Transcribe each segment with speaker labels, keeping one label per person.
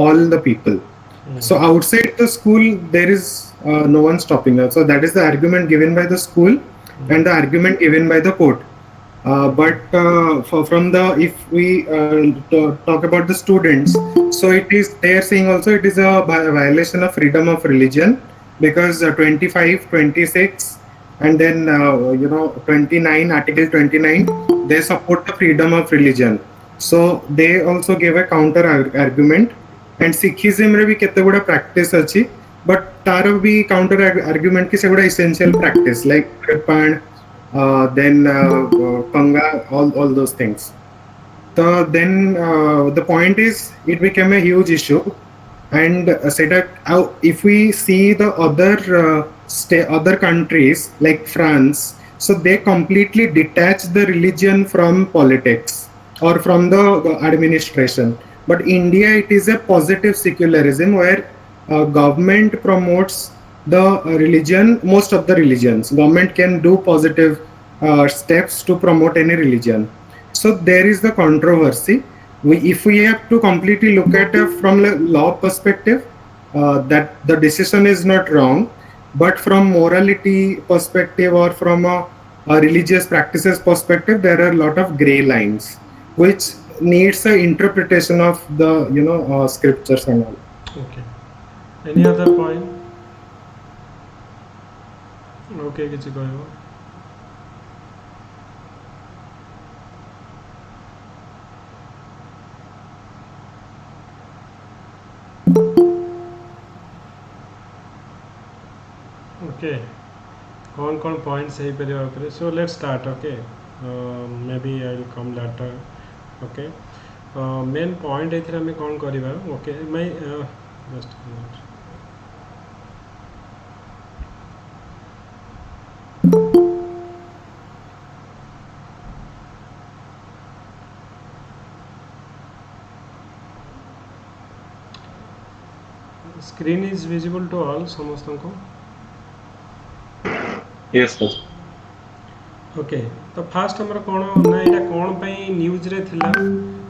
Speaker 1: all the people. So outside the school, there is no one stopping us. So that is the argument given by the school and the argument given by the court. But from the if we talk about the students, so it is they are saying also it is a violation of freedom of religion because 25, 26, and then 29, Article 29, they support the freedom of religion. So they also gave a counter argument, and Sikhism रे भी केते गुड़ा practice अच्छी, but तार भी counter argument की से गुड़ा essential practice like कृपाण, then Panga, all those things. The point is, it became a huge issue, and set up. If we see the other countries like France, so they completely detach the religion from politics or from the administration. But India, it is a positive secularism where government promotes the religion. Most of the religions, government can do positive steps to promote any religion. So there is the controversy. If we have to completely look at it from a law perspective, that the decision is not wrong, but from morality perspective or from a religious practices perspective, there are a lot of gray lines, which needs a interpretation of the scriptures and all.
Speaker 2: Okay. Any other point? Okay, किसी को है? Okay. कौन point सही पे so let's start. Okay, may be I will come later. Okay, main point एथि आम कौन करवा. ओके, मैं just screen is visible to all समस्त को.
Speaker 3: Yes, sir.
Speaker 2: ओके, तो फास्ट आमर कौन ना यहाँ कौन न्यूज रे थिला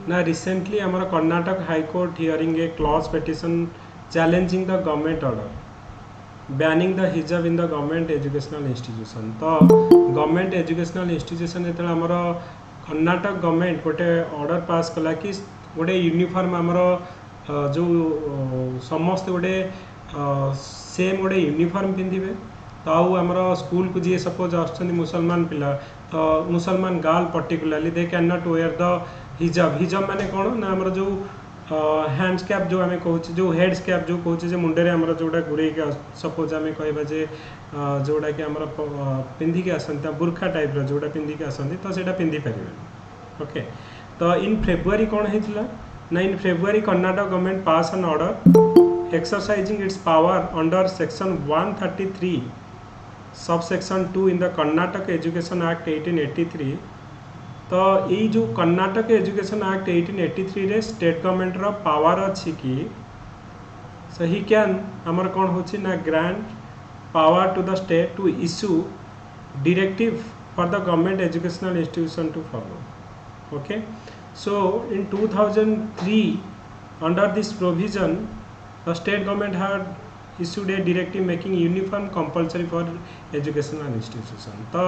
Speaker 2: ना रिसेंटली आमर Karnataka high court hearing a clause petition challenging the government order banning the hijab in the government educational institution. तो गवर्नमेंट एजुकेशनल इंस्टीट्यूशन जो आमर कर्नाटक गवर्नमेंट गोटे ऑर्डर पास कला कि गोटे यूनिफॉर्म आमर जो समस्त गोटे सेम गोटे यूनिफॉर्म पिंधे. तो आमर स्कूल को जी सपोज आस मुसलमान पिला, तो मुसलमान girl particularly they cannot wear the hijab. हिजाब माने कौन ना आमर जो हैंड्स कैप जो आम कहूँ, जो हेड्स कैप जो कहूँ मुंडे आमर जोटा गुड़े सपोज आम कह जोटा कि आमर पिंधिकी आसती बुर्खा टाइप जोटा पिंधिकी आसती, तो सेटा पिंधि पारे. ओके, तो इन फेब्रुआरी कौन होता ना, in February Karnataka government pass an order exercising its power under section 133 subsection 2 in the Karnataka education act 1883. तो ये जो कर्नाटक एजुकेशन एक्ट 1883 रे स्टेट गवर्नमेंट रो पावर अच्छी कि सो ही कैन आमर कौन हो ना grant power to the state to issue directive for the government educational institution to follow. Okay, so in 2003 under this provision the state government had issued a directive making uniform compulsory for educational institution. तो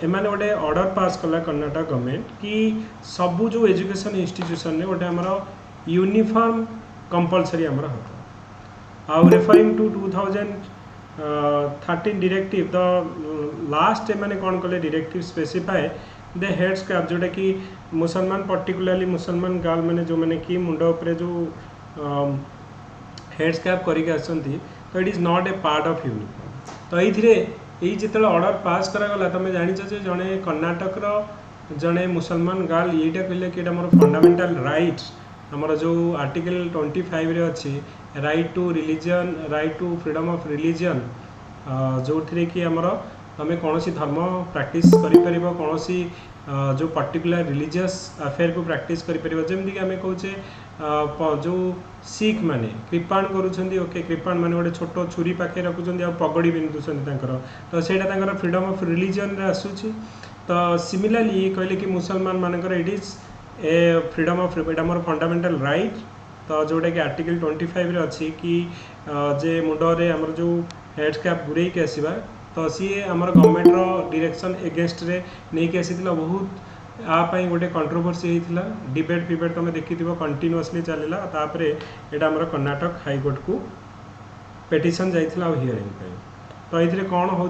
Speaker 2: एमाने गोटे order pass कला Karnataka government कि सबू जो education institution ने गोटे आमर यूनिफॉर्म कंपलसरी आमर होता. आउ referring to 2013 directive the last एमाने कौन कले directive specify the heads cap जोटा कि मुसलमान पर्टिकुलरली मुसलमान गर्ल मैंने जो मैंने कि मुंड उपरे जो हेड्स कैप करके आसती, तो it is not A part of uniform. तो ये जिते ऑर्डर पास करागला तुम जाच जड़े कर्नाटक जड़े मुसलमान गर्ल ये कहले कि मोर फंडामेंटाल राइट्स आमर जो आर्टिकल 25 रे अच्छी right to religion, right to freedom of religion, जो थी कि आमर तुम कौन सी धर्म प्रैक्टिस कर कौन सी जो पर्टिकुलर रिलीजियस अफेयर को प्रैक्टिस करमती आम कहे जो सिख माने कृपाण करुँच. ओके, कृपाण माने गोटे छोट छुरी पाखे रखुच्च पगड़ी पिंधुंर, तो सहीटा फ्रीडम ऑफ रिलीजन रे आसूची. तो सिमिलरली कहले कि मुसलमान मानकर it is A freedom of more fundamental right तो जोटा कि आर्टिकल 25 रे अच्छी कि जे मुंडरे आमर जो हेड स्कार्फ गुरेक आसवा तो सी आमर गवर्नमेंट डायरेक्शन एगेंस्ट रे नहीं कि आसीथिला बहुत आपाई गोटे कंट्रोवर्सी होता डिबेट फिबेट तुम देखी कंटिन्यूअसली चलला तापर यहाँ आमर कर्णाटक हाईकोर्ट को पेटिशन जाइथिला हियरिंग पे तो ये कौन हो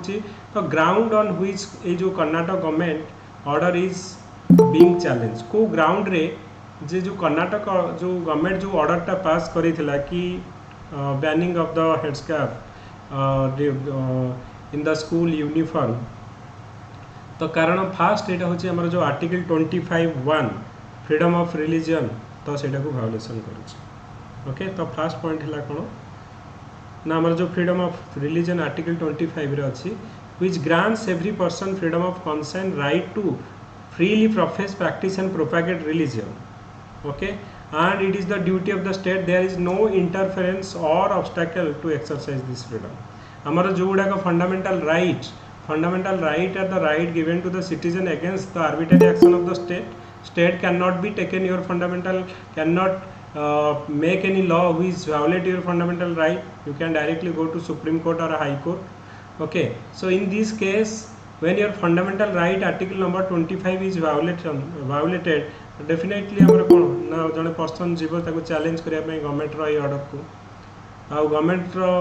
Speaker 2: तो ग्राउंड ऑन व्हिच ये जो Karnataka government order is being challenge को ग्राउंड रे जे जो कर्णाटक जो गवर्नमेंट जो ऑर्डरटा पास करिथिला कि banning of the headscarf in the school uniform तो कारण फास्ट यहाँ हूँ आमर जो आर्टिकल 25(1) फ्रीडम ऑफ रिलीजन तो सेटा को भायोलेसन करुच्छे ओके तो फास्ट पॉइंट है कौन ना आमर जो फ्रीडम ऑफ रिलीजन आर्टिकल 25 रे अच्छी which grants every person freedom of conscience right to freely profess practice and propagate religion okay and it is the duty of the state there is no interference or obstacle to exercise this freedom amara jo guda ka fundamental right are the right given to the citizen against the arbitrary action of the state cannot be taken your fundamental cannot make any law which violate your fundamental right you can directly go to Supreme Court or a High Court okay so in this case when your fundamental right article number 25 is violated definitely amar kon na jane person jibo taku challenge kariya pai government ro order को आ government ro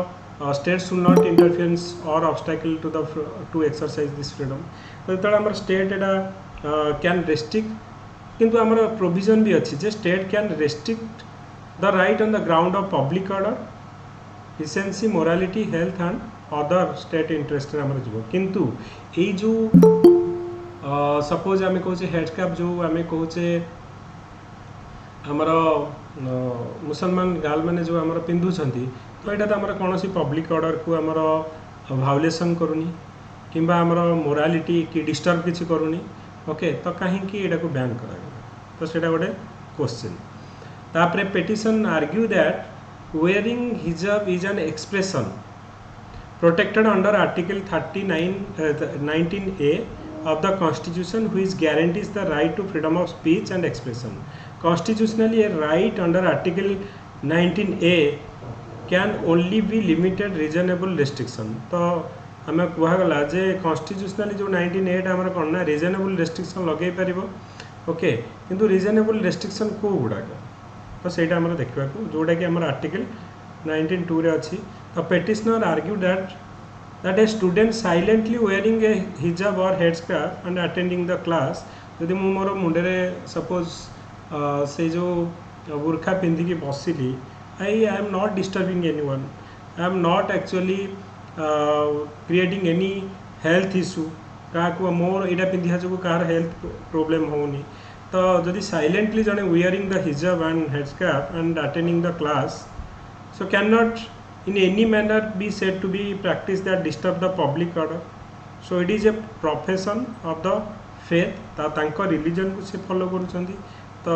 Speaker 2: state should not interference or obstacle to exercise this freedom तो जेतले हमर state Etah can restrict किंतु आमर provision भी अच्छी जे state can restrict the right on the ground of public order decency morality health and other state interest आमर जीव किंतु ये जो सपोज आम कहे हेडस्कार्फ जो आम कहे आमर मुसलमान गार्ल मैंने जो आमर पिंधुंट तो यहाँ तो आमर कौन पब्लिक ऑर्डर को आमर भायोलेसन करूनी किंबा आमर मोरालिटी कि डिस्टर्ब किसी करूनी ओके तो कहीं यहाँ को बैन करा तो सेटा गोटे क्वेश्चन तापर पेटिशन आर्ग्यू दैट वेयरिंग हिजाब is an expression protected under article 19A of the constitution which guarantees the right to freedom of speech and expression constitutionally a right under article 19A can only be limited reasonable restriction तो आम कहगला जे कन्स्टिट्यूशनली जो 19A आमर कौन ना reasonable restriction लगे पार okay किंतु reasonable restriction को गुड़ाक तो सहीटा आम देखा जोटा कि आम आर्टिकल 19(2) रे अच्छी तो petitioner argue that a student silently wearing a hijab और headscarf and attending the class जदि मु मोर मुंडे सपोज से जो बुर्खा पिंधिकी बसिली I am not disturbing anyone I am not actually creating any health issue क्या मोर यहाँ पिंधा जो कहार हेल्थ प्रोब्लेम होनी तो जदि साइलेंटली जड़े wearing the hijab and headscarf and attending the class so cannot in any manner be said to be practice that disturb the public order so it is a profession of the faith religion को से follow करुँच तो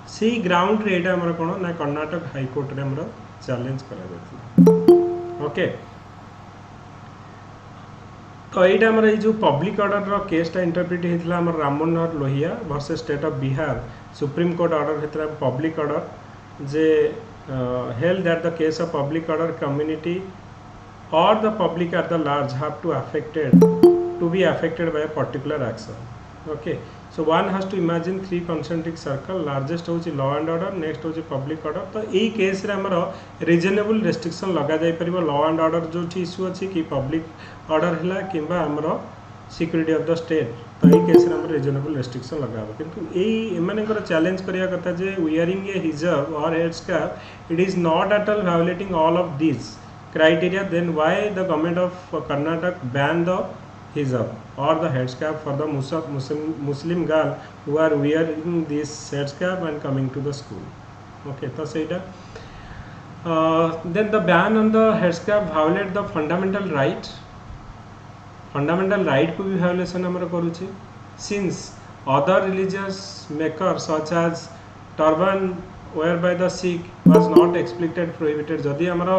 Speaker 2: सी ground रे यहाँ आमर कौन ना Karnataka high court रे आमर चैलेंज करा ओके तो यहाँ आमर ये जो पब्लिक ऑर्डर केसटा इंटरप्रिट होता है Ram Manohar Lohia versus state of Bihar supreme court order होता है पब्लिक ऑर्डर जे held that the case of public order community or the public at the large have to be affected by a particular action okay so one has to imagine three concentric circle largest होची law and order next होची public order तो यही case रे हमर reasonable restriction लगा जाय परिबो law and order जो issue अछि कि public order हला किंबा हमर सिक्योरिटी ऑफ द स्टेट तो यही केस रे हमर reasonable restriction लगाबो किंतु एई एमानकर चैलेंज करिया कथा जे wearing a hijab or headscarf it is not at all violating all of these criteria then why the government of Karnataka banned the hijab or the headscarf for the Muslim girl who are wearing this headscarf and coming to the school okay तो सेटा then the ban on the headscarf violate the fundamental right को भी violation आमर करुचे since other religious makers such as turban wear by the Sikh was not explicated prohibited जदि आमर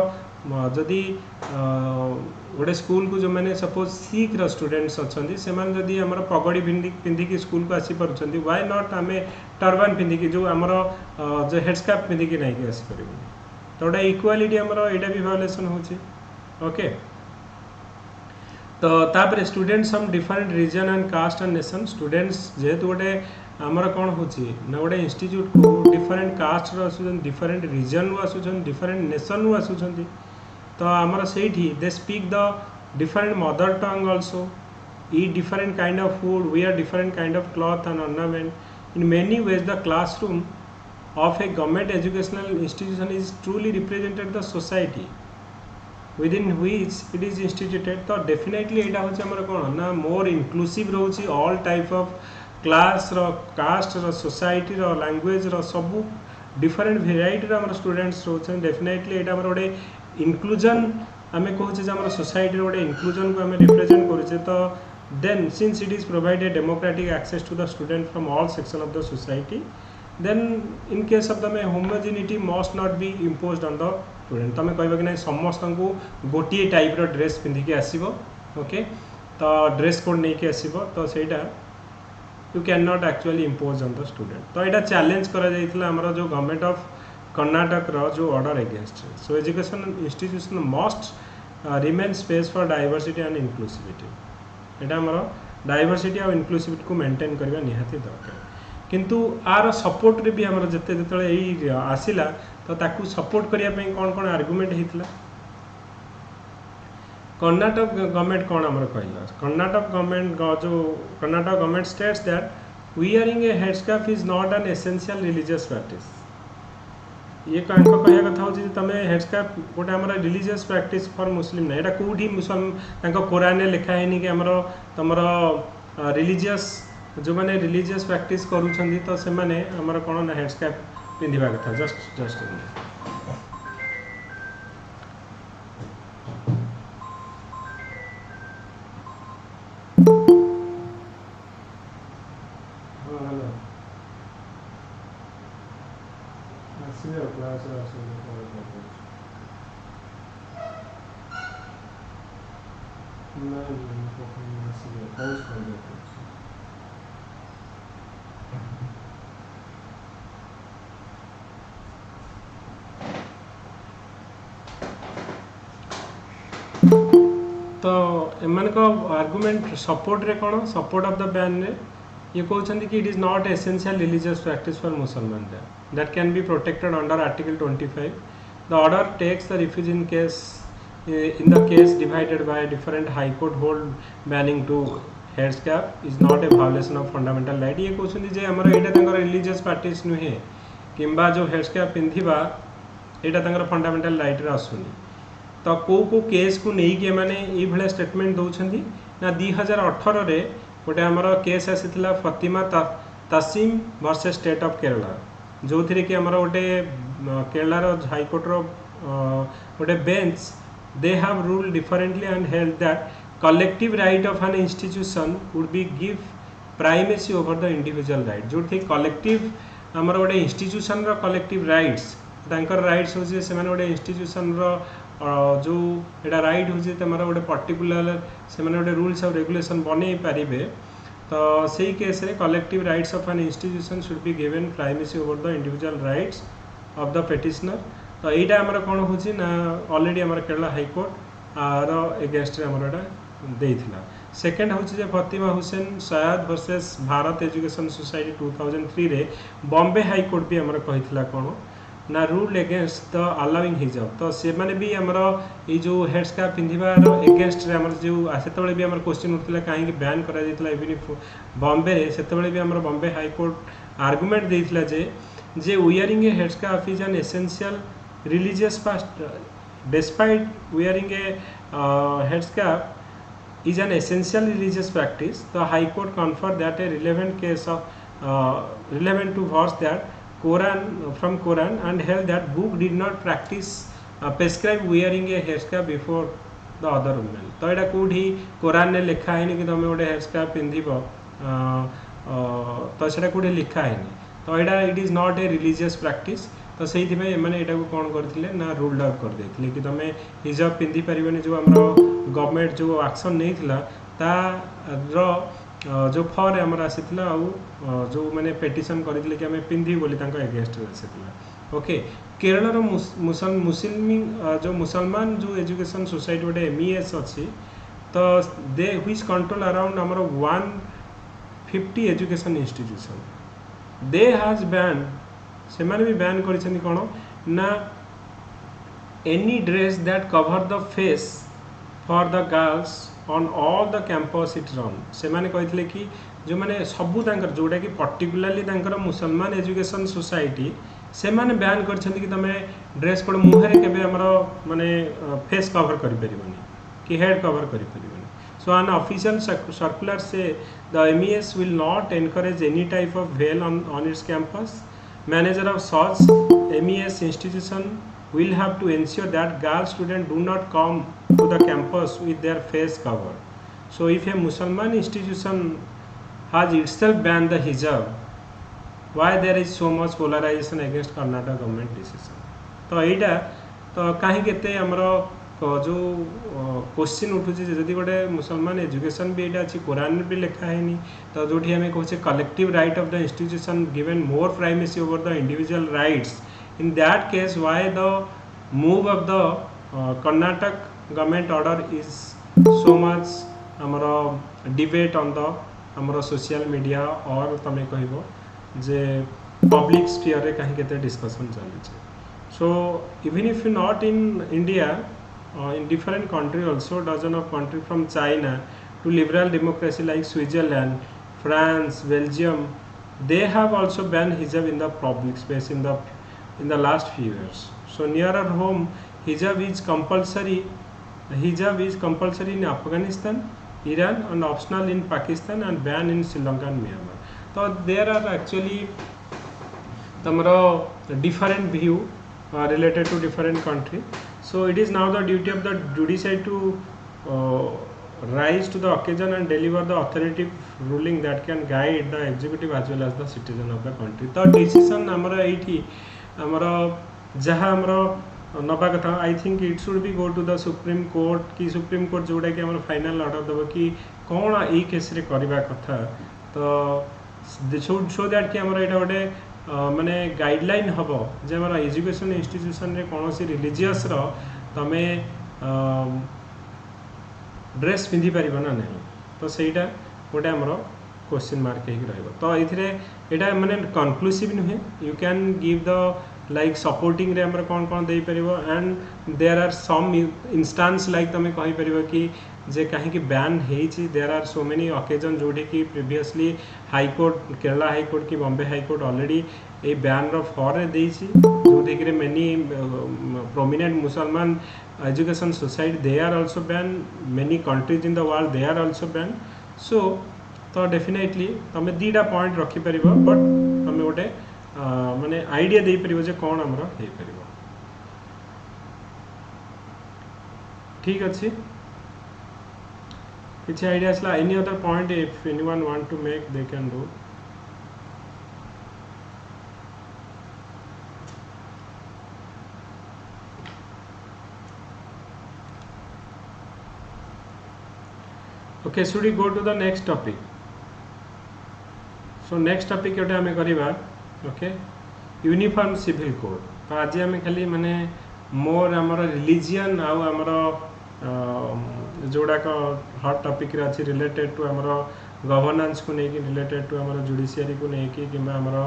Speaker 2: जदि गोटे स्कूल को जो मैंने सपोज सिख रो स्टूडेंट्स अच्छी से जदि आमर पगड़ी पिंधिकी स्कूल को आसी पार्टी व्हाई नॉट आम टर्बान पिंधिकी जो आमर जो हेडस्कार्फ पिंधिकी नहीं आसीपर तो गोटे इक्वालिटी आमर यहाँ भी भायोलेसन होची ओके तो तापर students from different region and caste and nation students जेहेतु गोटे आमर कौन होची ना गोटे इंस्टीट्यूट को डिफरेंट कास्ट रो आसुछन डिफरेंट रीजन रो आसुछन डिफरेंट नेशन रो आसुछन तो आमर से they speak the different mother tongue also eat different kind of food, wear different kind of cloth and ornament. In many ways, the classroom of a government educational institution is truly represented the society within which it is instituted. तो definitely एटा होची हमर कोन ना more inclusive रहउची all type of class row caste row society row language रो सब different variety रो हमर students रहउछन definitely एटा हमर ओडे inclusion आमे कहूचे जे हमर society रो ओडे inclusion को आमे represent करूचे तो then since it is provided democratic access to the student from all section of the society then in case of the homogeneity must not be imposed on the student तमें कहबा कि नहीं समस्त को गोटे टाइप रो dress पिंधिकी आसीबो okay तो dress code नहीं के आसीबो तो सेटा you can not actually impose on the student तो यहाँ चैलेंज करा जाइथिला हमरो जो गवर्नमेंट ऑफ कर्नाटक रो जो order against so education institution must remain space for diversity and inclusivity यहाँ आमर डाइवर्सिटी और इनक्लूसिविटी को मेंटेन करने निहाती दरकार किंतु आर सपोर्ट रे भी आमर जते जते आसिला तो ताकू सपोर्ट करने कौन कौन आर्गुमेंट होता कर्नाटक गवर्नमेंट कौन आमर कहला Karnataka government states that wearing a headscarf is not an essential religious practice ये कहया कथा हो तुम हेडस्कार्फ गोटे आम रिलीजियस प्रैक्टिस फॉर मुस्लिम ना यहाँ कौटी मुसलमान कुरान लिखा है कि आमर तुम रिलीजियस जो मैंने रिलीजियस प्रैक्टिस करूँ तो से आमर कौन ना हेडस्कार्फ पिंधा कथा जस्ट तो एमान को आर्गुमेंट सपोर्ट रे कौन सपोर्ट ऑफ द बैन रे ये कहते कि it is not essential religious practice for मुसलमान that can be protected under article 25 the order takes the refuge in the case divided by different high court hold banning to headscarf is not a violation of fundamental right ये कहते जे हमर एटा religious practice नुहे किंबा जो headscarf पिंधिबा एटा fundamental right रे आसुनी तो को case को लेकिन मैंने ये स्टेटमेंट दौरान ना 2018 रे गोटे आमर केस आसीला Fatima Taseem versus state of Kerala जो थी कि आमर गोटे केरलार हाईकोर्टर गोटे bench they have rule differently and held that collective right of an institution would be give primacy over the individual right जो थी कलेक्टिव आमर गोटे इंस्टीट्यूशन रो कलेक्टिव राइट्स तांकर राइट्स होचे से माने गोटे इंस्टीट्यूशन रो जो एटा राइट होचे तमरा गोटे पर्टिकुलर से माने गोटे रूल्स और रेगुलेशन बनै पारिबे तो सही केस रे collective rights of an institution should be given primacy over the individual rights of the petitioner तो यहाँ आमर कौन होची ना ऑलरेडी आमर केरला हाईकोर्ट रो एगेंस्ट आमर एटा देइथिला सेकेंड होची Fatima Hussain Sayad versus Bharat education society 2003 रे बॉम्बे हाईकोर्ट भी आमर कहिथिला कौन ना रूल एगेंस्ट द अलाउिंग हिजाब तो से माने भी आमर ये जो हेडस्कार्फ पिंधिबार एगेंस्ट रे आमर जो सेतबेले भी आमर क्वेश्चन उठला कहीं बैन करा दितला इवन बॉम्बे रे सेतबेले भी आमर बॉम्बे हाई कोर्ट आर्गुमेंट देइतला जे wearing a headscarf is an essential religious past despite wearing a headscarf is an essential religious practice. The High Court conferred that a relevant case of relevant to verse that Quran from Quran and held that book did not practice prescribe wearing a headscarf before the other women. तो यहाँ कौटी कुरान ने लिखा है कि तुम गोटे headscarf पिंधिब तो से कौटे लिखा है तो यहाँ it is not a religious practice तो से एमाने एटा को कौन करथिले ना रूल्ड आउट कर देथिले कि तमे हिजाब पिंधि परिबनी जो हमरो गवर्नमेंट जो एक्शन नहीं ता जो फॉर हमर आसीथिला जो माने पेटिशन करथिले कि हमें पिंधि बोली तांका अगेंस्ट आसीथिला। ओके, केरल रो जो मुसलमान जो एजुकेशन सोसाइटी गोटे एमईएस अच्छी तो दे व्हिच कंट्रोल अराउंड हमर 150 education institution they has ban से माने भी बैन करिसेनी कोन ना any dress that cover the face for the girls on all the campus it run से माने कहिथिले कि जो माने सबु तांकर जोटा कि पर्टिकुलरली तांकर मुसलमान एजुकेशन सोसाइटी से माने बैन करछन्ती कि तमे ड्रेस कोड मुहरे केबे हमरो माने फेस कवर करि परिबनी कि हेड कवर करि परिबनी। So an official circular say the MES will not encourage any type of veil on its campus. Manager of such MES institution will have to ensure that girl students do not come to the campus with their face covered. So if a Muslim institution has itself banned the hijab, why there is so much polarization against Karnataka government decision? तो एटा तो कहीं केते हमरो जो question उठुची जदि गोटे मुसलमान education भी एटा अछि कुरान भी लिखा है नहीं तो जोठी हमें कहूचे collective right of the institution given more primacy over the individual rights in that case why the move of the Karnataka government order is so much हमरो डिबेट ऑन द हमरो सोशल मीडिया और तमे कहबो जे पब्लिक स्फीयर रे कहीं केते discussion चली छै। So even if not in India, in different country also, dozen of country from China to liberal democracy like Switzerland, France, Belgium, they have also banned hijab in the public space in the last few years. So near our home, hijab is compulsory. Hijab is compulsory in Afghanistan, Iran, and optional in Pakistan and banned in Sri Lanka and Myanmar. So there are actually tamaro different view related to different country. So it is now the duty of the judiciary to rise to the occasion and deliver the authoritative ruling that can guide the executive as well as the citizen of the country. तो decision हमारा एठी हमारा जहाँ हमारा नबा कथा I think it should be go to the supreme court कि supreme court जोड़ा कि हमारा फाइनल ऑर्डर देव कि कौन यही केस रे करबा कथा तो शो दैट कि हमारा एटा गोटे माने गाइडलाइन हम जे हमारा एजुकेशन इंस्टीट्यूशन रे कौन सी रिलीजियस रो तमे ड्रेस पिंधि पारिबो ना नहीं तो सेटा गोटे हमरो क्वेश्चन मार्क हेक रहबो। तो इथिरे एटा माने कंक्लूसिव नुहे you can give the like supporting रे हमर कौन कौन दे परिबो and there are some instance like तमे कहि परिबो कि जे कहीं कि बैन हेची there are so many occasion जोठी कि previously high court Kerala high court कि Bombay high court already a ban रो फॉर देइची जोठी कि मेनी प्रोमिनेंट मुसलमान education society they are also ban many countries in the world they are also ban. So तो definitely तमे दीटा पॉइंट रखि परिबो but तमे गोटे माने आईडिया दे परिबो जे कोन हमरो हे परिबो। ठीक अछि which ideas la any other point if anyone want to make they can do. Okay, should we go to the next topic? So next topic yote ame kariba okay uniform civil code तो आज ame खाली माने मोर हमर religion आ हमर जोड़ा का hot topic रे अछि रिलेटेड टू हमरो गवर्नेंस को नेकी रिलेटेड टू हमरो जुडिशियरी को नेकी किबा हमरो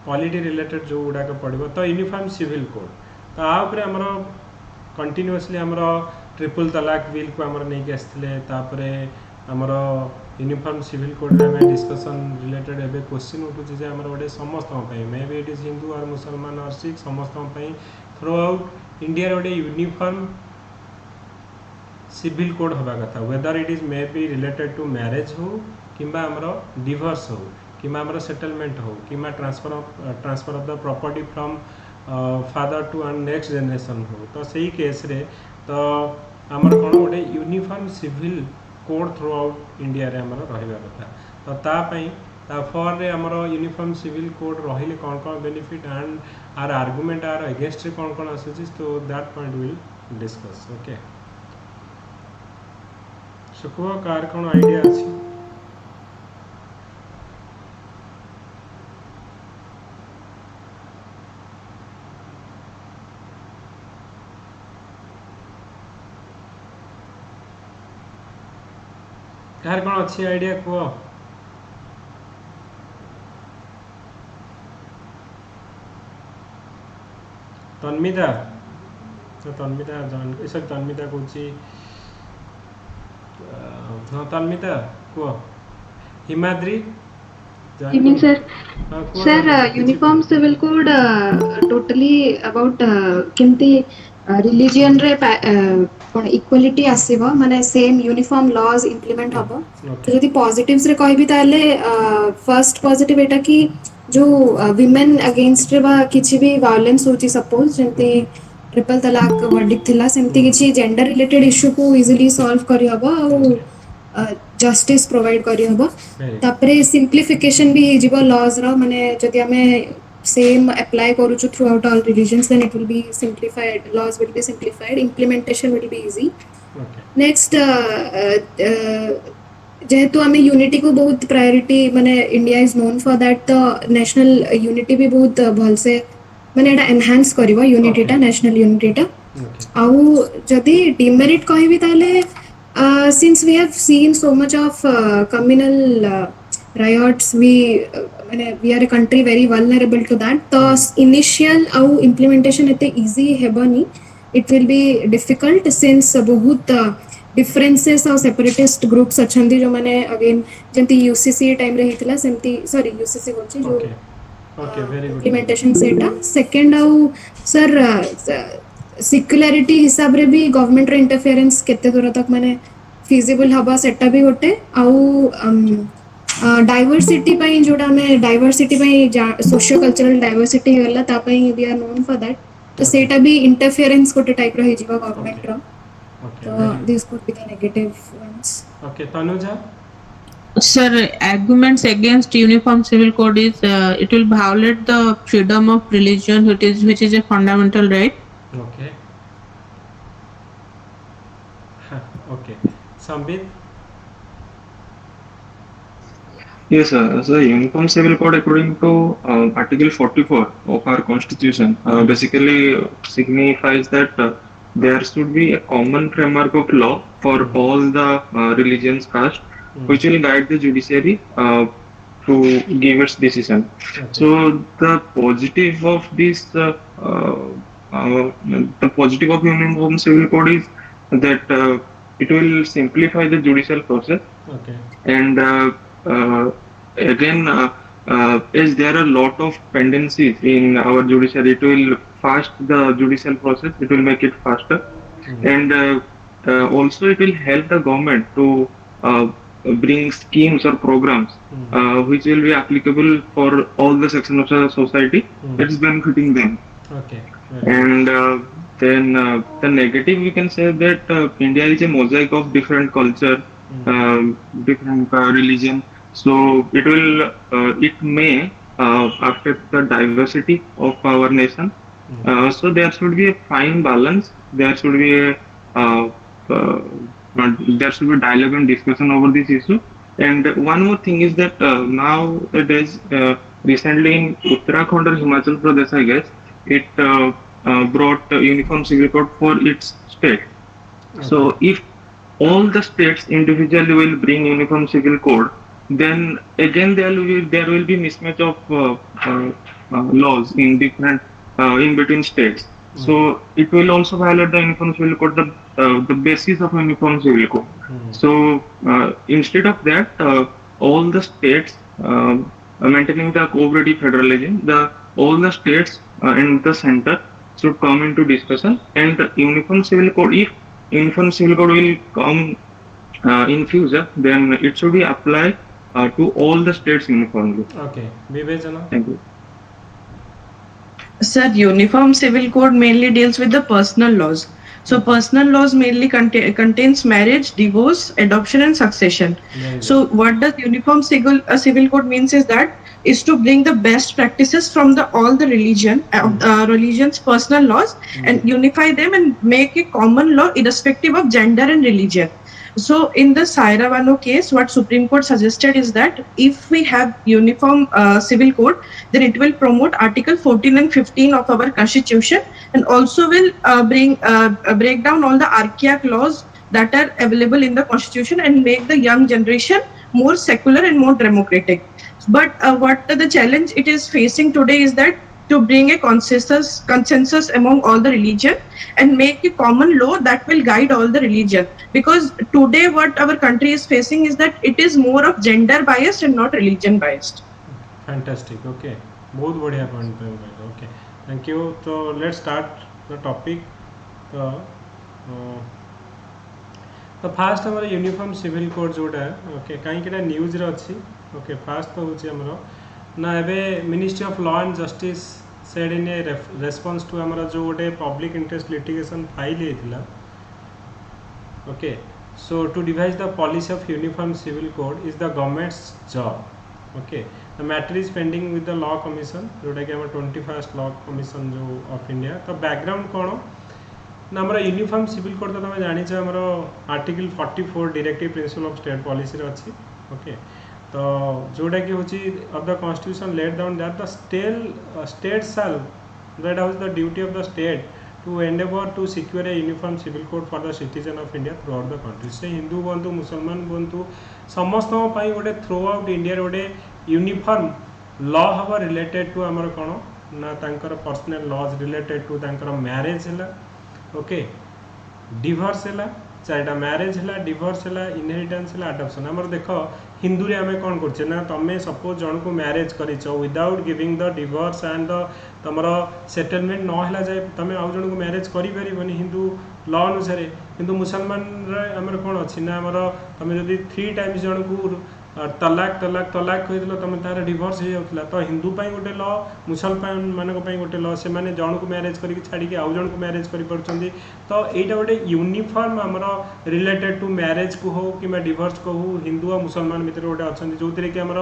Speaker 2: पॉलिटी रिलेटेड जो गुडा का पड़िबो तो यूनिफॉर्म सिविल कोड तो आ ऊपर हमरो कंटीन्यूअसली हमरो ट्रिपल तलाक बिल को हमरो नेकी आस्थिले तापरे हमरो यूनिफॉर्म सिविल कोड रे में डिस्कशन रिलेटेड एबे क्वेश्चन उठुछि जे हमरो ओडे समस्त पई may be it is Hindu और मुसलमान और सिख समस्त पई थ्रू आउट इंडिया रोडे यूनिफॉर्म सिविल कोड हवा कथा whether it is may be related to marriage हो किंबा हमरो डिवोर्स हो किंबा हमरो सेटलमेंट हो किंबा transfer of the property from father to and next generation हो तो सही केस रे तो हमर कोन ओडे uniform civil code throughout India रे हमरो रहबा कथा तो ता पई तापर आमर यूनिफॉर्म सिविल कोड रहिले कौन कौन benefit and or argument are against रे कौन कौन आसुची तो that point will discuss okay so को कार कौन आइडिया अछि कार कौन अच्छी आइडिया को तन्मिता तो तन्मिता जॉइन सर तन्मिता कोची हाँ तन्मिता को Himadri
Speaker 3: Evening, sir. Sir, uniform civil code totally about केमती religion रे कौन equality आसीबो माने same uniform laws implement हबो तो यदि positives रे कहबी ताले first positive एटा कि जो women against रे बा किछि भी violence होची suppose जेंती ट्रिपल तलाक वर्डिक्ट थिला सेमती किछि जेंडर रिलेटेड इशू को इजीली सॉल्व करि हबो आ जस्टिस प्रोवाइड करि हबो तापरे सिंप्लिफिकेशन भी हे जिवो लॉज रो माने जदि हमें सेम अप्लाई करू छु throughout all religions then it will be simplified laws will be simplified implementation will be easy next जेहेतु हमें यूनिटी को बहुत प्रायोरिटी माने India is known for that तो नेशनल यूनिटी भी बहुत भल से माने एटा एनहांस करबो यूनिटीटा नेशनल यूनिटीटा आउ जदि डिमेरिट कहबी ताले since we have seen so much of communal riots we are a country very vulnerable to that the initial au implementation ete easy hebani it will be difficult since bahut differences और separatist groups अछंदी जो माने again जंती UCC time रे हितला सेमती sorry UCC बोलची जो implementation सेटा second आउ sir सिक्युलरिटी हिसाब रे भी गवर्नमेंट रे इंटरफेरेंस केते दूर तक माने फिजिबल हबा सेटा भी होटे आउ डाइवर्सिटी पई जोडा में डाइवर्सिटी पई सोशियो कल्चरल डाइवर्सिटी होला ता पई we are known for that तो सेटा भी इंटरफेरेंस कोटे टाइप रो हि जीवा गवर्नमेंट रो तो this could be the negative ones
Speaker 2: okay Tanuja
Speaker 4: Sir, arguments against uniform civil code is it will violate the freedom of religion, which is a fundamental right.
Speaker 2: Okay. Okay. Sambit?
Speaker 5: Yes, sir. So, Uniform Civil Code, according to Article 44 of our Constitution, basically signifies that there should be a common framework of law for all the religions, caste, which will guide the judiciary to give its decision. Okay. So, the positive of this, the positive of Uniform Civil Code is that it will simplify the judicial process.
Speaker 2: Okay.
Speaker 5: And again, as there are a lot of pendencies in our judiciary, it will fast the judicial process. It will make it faster, and also it will help the government to bring schemes or programs which will be applicable for all the sections of the society that is benefiting them.
Speaker 2: Okay.
Speaker 5: And then the negative, we can say that India is a mosaic of different culture, different religion. So it may affect the diversity of our nation. So there should be a fine balance. There should be there should be dialogue and discussion over this issue. And one more thing is that nowadays, recently in Uttarakhand or Himachal Pradesh, I guess, it brought Uniform Civil Code for its state. Okay. So if all the states individually will bring Uniform Civil Code, then again there will be mismatch of laws in different in between states. So it will also violate the Uniform Civil Code, the basis of Uniform Civil Code. So instead of that, all the states maintaining the cooperative federalism, all the states and the center should come into discussion, and the Uniform Civil Code, if Uniform Civil Code will come in future, then it should be applied to all the states uniformly.
Speaker 2: Okay. Vivejana?
Speaker 5: Thank you.
Speaker 6: Sir, Uniform Civil Code mainly deals with the personal laws. So personal laws mainly contains marriage, divorce, adoption, and succession.
Speaker 2: Very
Speaker 6: So what does uniform civil code means is that is to bring the best practices from all the religion's personal laws and unify them and make a common law irrespective of gender and religion. So in the Saira Bano case, what Supreme Court suggested is that if we have uniform civil code, then it will promote Article 14 and 15 of our Constitution, and also will break down all the archaic laws that are available in the Constitution and make the young generation more secular and more democratic. But what the challenge it is facing today is that to bring a consensus among all the religion and make a common law that will guide all the religion, because today what our country is facing is that it is more of gender biased and not religion biased.
Speaker 2: Fantastic. Okay, बहुत बढ़िया point पे बोले. Okay, thank you. तो let's start the topic. तो first हमर uniform civil code जोटा okay कहीं news रे अच्छी. ओके, फास्ट तो होची हमरो ना एबे ministry of law and justice said in a response to हमर जो गोटे पब्लिक इंटरेस्ट लिटिगेशन फाइल हेतिला. Okay, so to devise the policy of uniform civil code is the government's job. Okay, the matter is pending with the law commission जोटा कि हमर 21st law commission जो of India. तो background कौन ना हमारा uniform civil code तो तुम जानी हमारा article 44 directive principle of state policy अच्छी. ओके, तो जोटा कि होची of the constitution laid down that the state shall that was the duty of the state to endeavor to secure a uniform civil code for the citizen of India throughout the country. से हिंदू बनतु मुसलमान बनतु समस्त गोटे through out India गोटे uniform law हम related to आमर कौन ना तांकर पर्सनल लॉज रिलेटेड टू तांकर मैरेज है. ओके, डिवोर्स है, चारिटा मैरेज है, डिवोर्स है, इनहेरिटेंस है, अडॉप्शन. आमर देख हिंदू रे आमे कौन करछे ना तमे सपोज जन को मैरेज करिछ without giving the divorce and the तमरो सेटलमेंट न होला जाए तमे आउ जन को मैरेज करि परिबनी हिंदू लॉ अनुसार. किंतु मुसलमान रे हमर कोन अछि ना हमर तमे जदि 3 टाइम्स जन को तलाक तलाक तलाक कहिदलो तमे तार डिवोर्स हो जाउतला. तो हिंदू पई गोटे लॉ, मुसलमान मानक पई गोटे लॉ, से माने जन को मैरेज करिक छाडी के आउ जन को मैरेज करि परछंदी. तो एटा गोटे यूनिफॉर्म हमर रिलेटेड टू मैरेज को हो कि डिवोर्स को हो हिंदू और मुसलमान भितर गोटे अछंदी जो कि हमर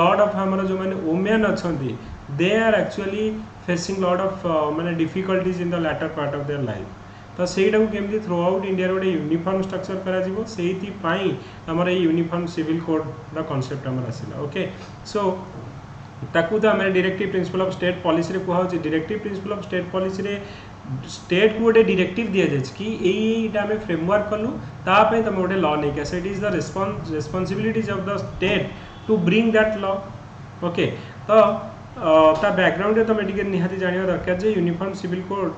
Speaker 2: लॉट ऑफ हमर जो माने वुमेन अछंदी they are actually facing lot of माने difficulties in the latter part of their life. तो सहीटा को केमती थ्रू आउट इंडिया गोटे यूनिफॉर्म स्ट्रक्चर करा से आमर uniform civil code the concept आमर आसला. ओके, सो ताकू तो आम directive principle of state policy रे कहूँ. Directive principle of state policy रे स्टेट को गोटे डायरेक्टिव दि जाए कि यहीटा आम फ्रेमवर्क कलु तापाई तुम गोटे लॉ नहीं आस. It is the responsibilities of the state to bring that law. Okay, तो ता बैकग्राउंड तुम निहाती जाना दरकार जे uniform civil code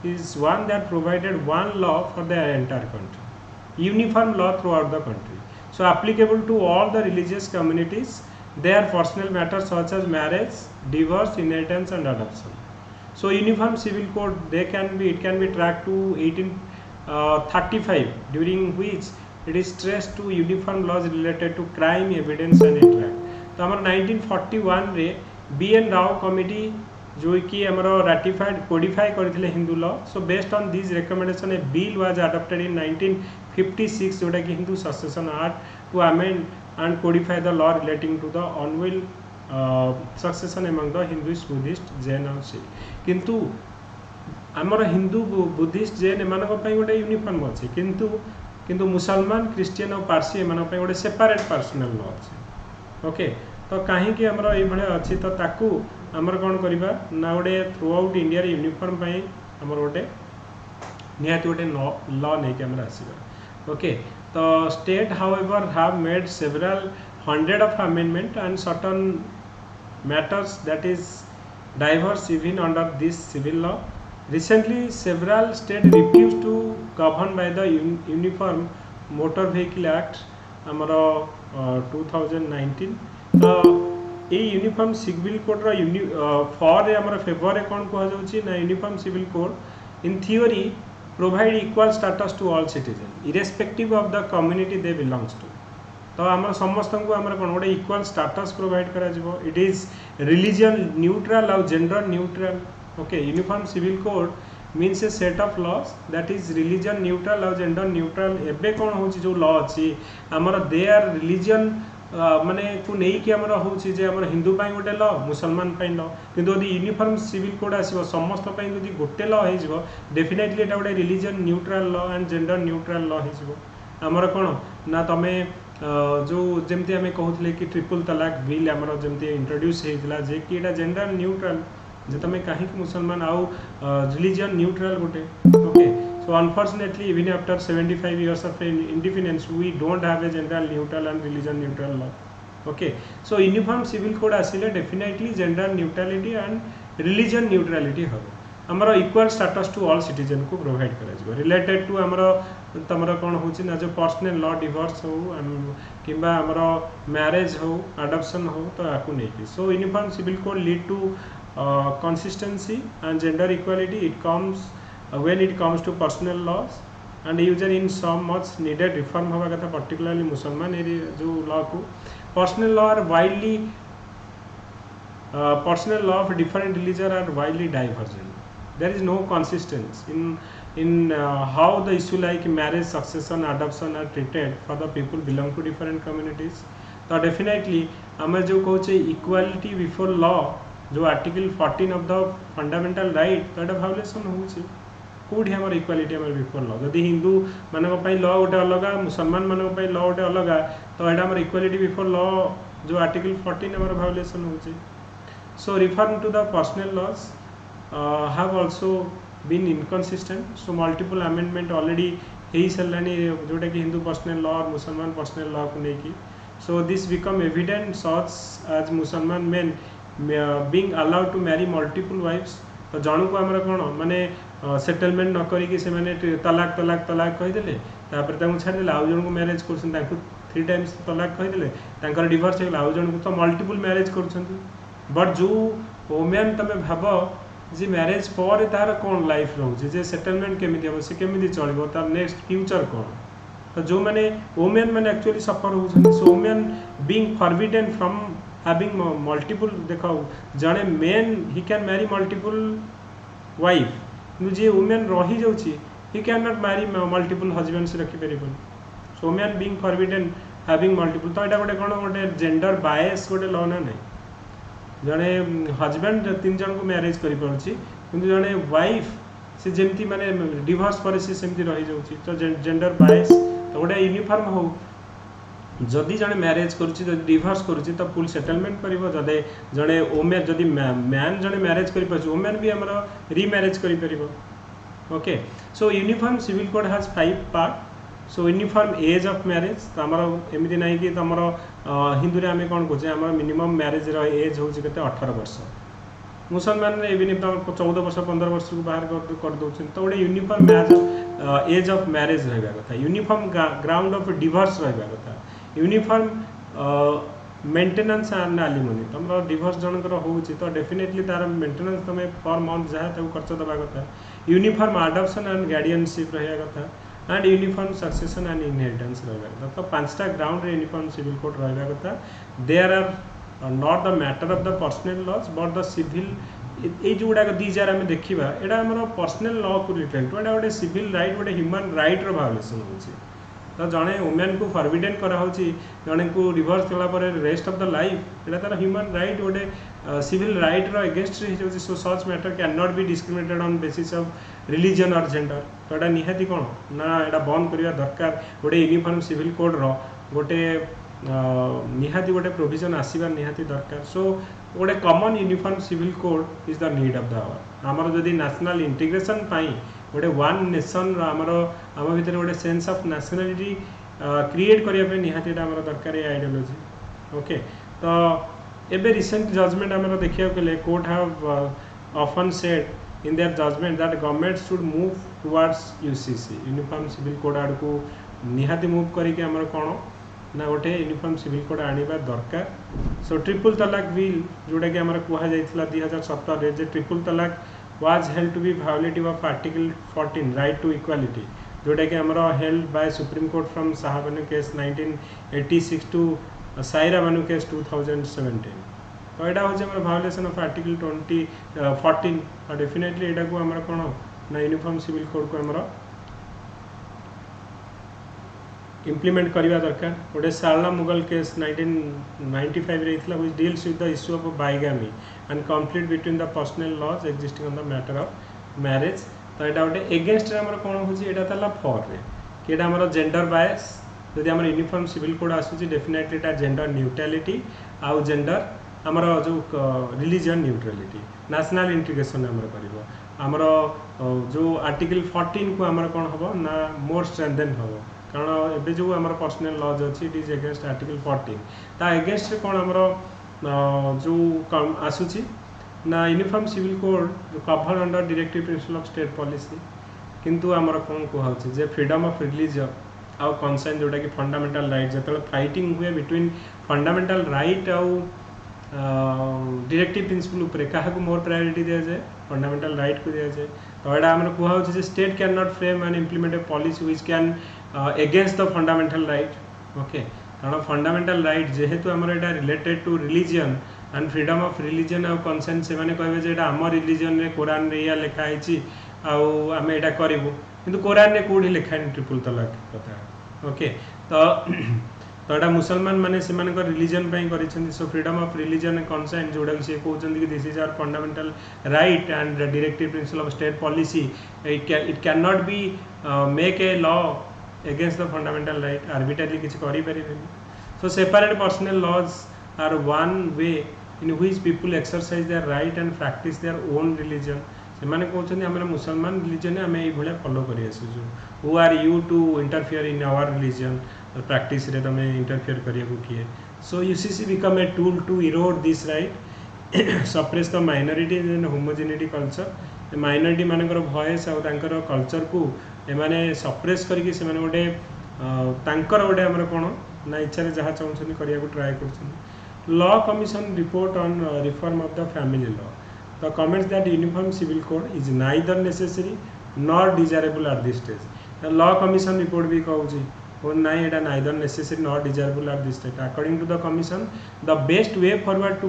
Speaker 2: is one that provided one law for the entire country, uniform law throughout the country, so applicable to all the religious communities, their personal matters such as marriage, divorce, inheritance and adoption. So uniform civil code it can be tracked to 1835 during which it is stressed to uniform laws related to crime, evidence and interact. तो हमारे 1941 रे B.N. Rao committee जो कि हमारा ratified codify करथिले Hindu law. So based on this recommendation a bill was adopted in 1956 जोटा कि Hindu succession act to amend and codify the law relating to the unwill succession among the Hinduist, Buddhist, Jain और सिख. किंतु आमर Hindu, Buddhist, Jain एमानक पई गोटे यूनिफॉर्म अछि किंतु मुसलमान, क्रिश्चियन और पारसी एमानक पई गोटे सेपरेट पर्सनल लॉ अछि. ओके, तो कहीं आमर ये अच्छी तो ताकू आमर कौन करवा ना गोटे थ्रू आउट इंडिया यूनिफॉर्म आमर गोटे निहाती गोटे लॉ नहीं आम आसवा. ओके, तो state however have made several hundred of amendment and certain matters that is divorce even under this civil law. Recently several state refuse to govern by the uniform motor vehicle act आमर 2019. तो ये uniform civil code for आमर favour कौन कहुच्छी ना uniform civil code in theory provide equal status to all citizen irrespective of the community they belongs to. तो आम समस्त को आम कौन गोटे इक्वल स्टेटस प्रोवाइड करा. इट इज रिलीजन न्यूट्रल और gender neutral. Okay, uniform civil code means a set of laws that is religion neutral और जेंडर न्यूट्रल एबे कौन होची जो लॉ अछि हमर दे आर रिलीजन माने को नहीं कि हमर होची जे हमर हिंदू पई गोटे लॉ मुसलमान पई लॉ किंतु यदि यूनिफॉर्म सिविल कोड आसीबो समस्त पई यदि गोटे लॉ हे जिवो डेफिनेटली एटा गोटे religion neutral law and gender neutral law हे जिवो हमर कोन ना तमे जो जमती आम कहते कि ट्रिपल तलाक बिल आमर जमती इंट्रोड्यूस होता जे कि एटा जेंडर न्यूट्रल जे तुम कहीं मुसलमान आउ रिलीजन न्यूट्रल गोटे okay so unfortunately even after 75 years of independence we don't have a gender neutral and religion neutral law okay so uniform civil code आसिले definitely gender neutrality and religion neutrality हम आमर equal status to all citizen को provide करा related to आमर तमर कौन होची ना जो पर्सनल लॉ डिवोर्स हो किंबा आमर मैरिज हो अडॉप्शन हो तो आकु नहीं so uniform civil code lead to consistency and gender equality it comes when it comes to personal laws and usually in some much needed reform होगा कथा particularly मुसलमान एरिया जो law को personal law are widely personal law of different religion are widely divergent there is no consistency in how the issue like marriage succession adoption are treated for the people belong to different communities तो definitely आम जो कहचे equality before law जो article 14 of the fundamental right तो ये violation होउछि कोठी हमर equality हमर before law जदि हिंदू मानक पई लॉ गोटे अलग मुसलमान मानक पई लॉ गोटे अलग तो एटा हमर इक्वालिटी बिफोर लॉ जो आर्टिकल 14 हमर भायोलेसन होउछि so reform to the personal laws have also been inconsistent so multiple amendment already हेई सलानी जोटा कि हिंदू पर्सनल लॉ और मुसलमान पर्सनल लॉ को लेकी so this become evident such as Musalman men being allowed to marry multiple wives तो जन को आमर कौन माने सेटलमेंट न करिक से माने तलाक तलाक तलाक कहीदेले तापर तांको छाड़देले आउ जन को मैरिज करछन तांको 3 टाइम्स तलाक कहीदेले तांकर डिवोर्स हेला आउ जन को तो मल्टीपल मैरिज करछन बट जो वुमेन तमे भाबो जे मैरिज पर तार कोन लाइफ रहउजे जे सेटलमेंट केमिति हो से केमिति चलबो तार नेक्स्ट फ्यूचर कोन तो जो माने वुमेन माने एक्चुअली सफर होछन so women being forbidden from having multiple देखो जने men he can marry multiple wife जे वुमेन रही जाउची he can not marry multiple husband से रखी परिबन so women being forbidden having multiple तो एटा गोटे कोन गोटे जेंडर बायस गोटे लॉ ना नहीं जने हस्बैंड 3 जन को मैरिज करि परछि किंतु जने वाइफ से जेमती माने डिवोर्स पर से सेमती रही जाउची तो जेंडर बायस तो गोटे यूनिफॉर्म हो जदि जने मैरिज करुछि जदि डिवोर्स करुछि तो फुल सेटलमेंट करिवो जदे जने वुमेन जदि मैन जने मैरिज करि परछि वुमेन भी हमर रीमैरिज करि परिवो okay so uniform civil code has 5 part so uniform age of marriage तो हमर एमिति नै कि हमर हिंदू रे हमें कोन कहै हमर मिनिमम मैरिज रो एज होछि कते 18 वर्ष मुसलमान रे इवन 14 वर्ष 15 वर्ष को बाहर कर दउछन तो ओडे यूनिफॉर्म एज ऑफ मैरिज रहबा कथा यूनिफॉर्म ग्राउंड ऑफ डिवोर्स रहबा कथा यूनिफॉर्म मेंटेनेंस एंड एलिमनी तुम डिवोर्स जनकर होउछि तो डेफिनेटली तार मेंटेनेंस तमे पर मंथ जहा त खर्च दबा कथा यूनिफॉर्म अडॉप्शन एंड गार्डियनशिप रहया कथा and uniform succession and inheritance रहया कथा तो पांचटा ग्राउंड रे यूनिफॉर्म सिविल कोड रहया कथा there are not the matter of the personal laws but the civil ए जोडा दीज आर हम देखिबा एडा हमर पर्सनल लॉ को रिलेटेड तो एडा गोटे सिविल राइट गोटे ह्यूमन राइट रो भायोलेशन होउछि तो जड़े वुमेन को फॉरबिडन करा जड़े को डिवोर्स कला पर रेस्ट ऑफ द लाइफ एटा तार ह्यूमन राइट गोटे सिविल राइट रो अगेंस्ट रही so such matter can not be discriminated on basis of religion और जेंडर तो एटा निहाती कोन ना एटा बंद करिया दरकार गोटे यूनिफॉर्म सिविल कोड रो गोटे निहाती गोटे प्रोविजन आसीबा निहाती दरकार सो गोटे common uniform civil code is the need of the hour हमर जदी नेशनल इंटीग्रेशन पाई गोटे वन नेशन आमर आम भितर गोटे सेंस ऑफ नेशनलिटी क्रिएट करने निहाती आमर दरकार आइडियोलॉजी ओके तो एबे रिसेंट जजमेंट आमर देखिया गले court have often said in their judgement that government should move towards UCC uniform civil code आड़ को निहाती मूव करके आमर कोन ना गोटे यूनिफॉर्म सिविल कोड आनिबा दरकार सो ट्रिपल तलाक बिल जोटा कि आमर कुहा जायथिला 2017 रे जे ट्रिपल तलाक was held to be violative of Article 14 right to equality जोटा कि हमारा held by Supreme Court from Sahabanu case 1986 to Saira Banu case 2017 तो एटा होचे हमर violation of Article 14 और definitely एटा को हमर कोन ना यूनिफॉर्म सिविल कोड को हमरो इम्प्लीमेंट करवा दरकार गोटे सारला मुगल केस 1995 रे इथला which deals with the issue of bigamy and conflict between the personal laws existing on the matter of marriage तो एटा गोटे एगेंस्ट रे हमर कोन होची एटा तला फॉर रे कि एटा हमर जेंडर बायस जदि हमर यूनिफॉर्म सिविल कोड आसुची डेफिनेटली एटा जेंडर न्यूट्रलिटी आउ जेंडर हमर जो रिलीजन न्यूट्रलिटी नेशनल इंटीग्रेशन हमर करिवो हमर जो आर्टिकल 14 को हमर कोन हबो ना मोर स्ट्रेंथन हबो कारण एबे जो हमर पर्सनल लॉज अछि इट इज अगेंस्ट आर्टिकल 14 ता अगेंस्ट रे कोन हमर जो आसुची ना यूनिफॉर्म सिविल कोड जो cover under directive principle of state policy किंतु हमर कोन को होछि जे फ्रीडम ऑफ रिलीजन आउ कंसर्न जोटा कि फंडामेंटल राइट जतले फाइटिंग हुए बिटवीन फंडामेंटल राइट आउ डायरेक्टिव प्रिंसिपल ऊपर क्या मोर प्रायोरिटी दिया जाए फंडामेंटल राइट को दिया जाए तो यहाँ आम कहुचे state can not frame and implement a policy which can against the fundamental right okay कारण फंडामेंटल राइट जेहेतु आमर एटा related to religion and freedom of religion आउ कंसेंट से माने कहबे जे एटा आम रिलीजन रे कुरान रे या लिखा है आउ आम एटा करिवु किंतु कुरान रे कोडी लिखा है ट्रिपल तलाक कथा ओके तो एटा मुसलमान माने से माने रिलीजन पई करिसेंती so freedom of religion consent जोडा से कहउचंती कि this is our fundamental right and directive principle of state policy it can not be make a law against the fundamental right arbitrarily किछ करि परिबेनी so separate personal laws are one way in which people exercise their right and practice their own religion से माने कहउचंती हमर मुसलमान religion हमें ए भले follow करि आसु who are you to interfere in our religion practice रे तमे इंटरफियर करिया को किए so UCC become a tool to erode this right suppress the minority and homogeneity culture minority मानकर वॉइस आउ तांकर कल्चर को एमाने सप्रेस करके से माने गोटे तांकर गोटे हमर कोन ना इच्छा रे जहा चाहउछन करिया को ट्राई करछन law commission report on reform of the family law the comments that uniform civil code is neither necessary nor desirable at this stage law commission report भी कहउची नाई एटा neither necessary not desirable at this stage according to the commission the best way forward to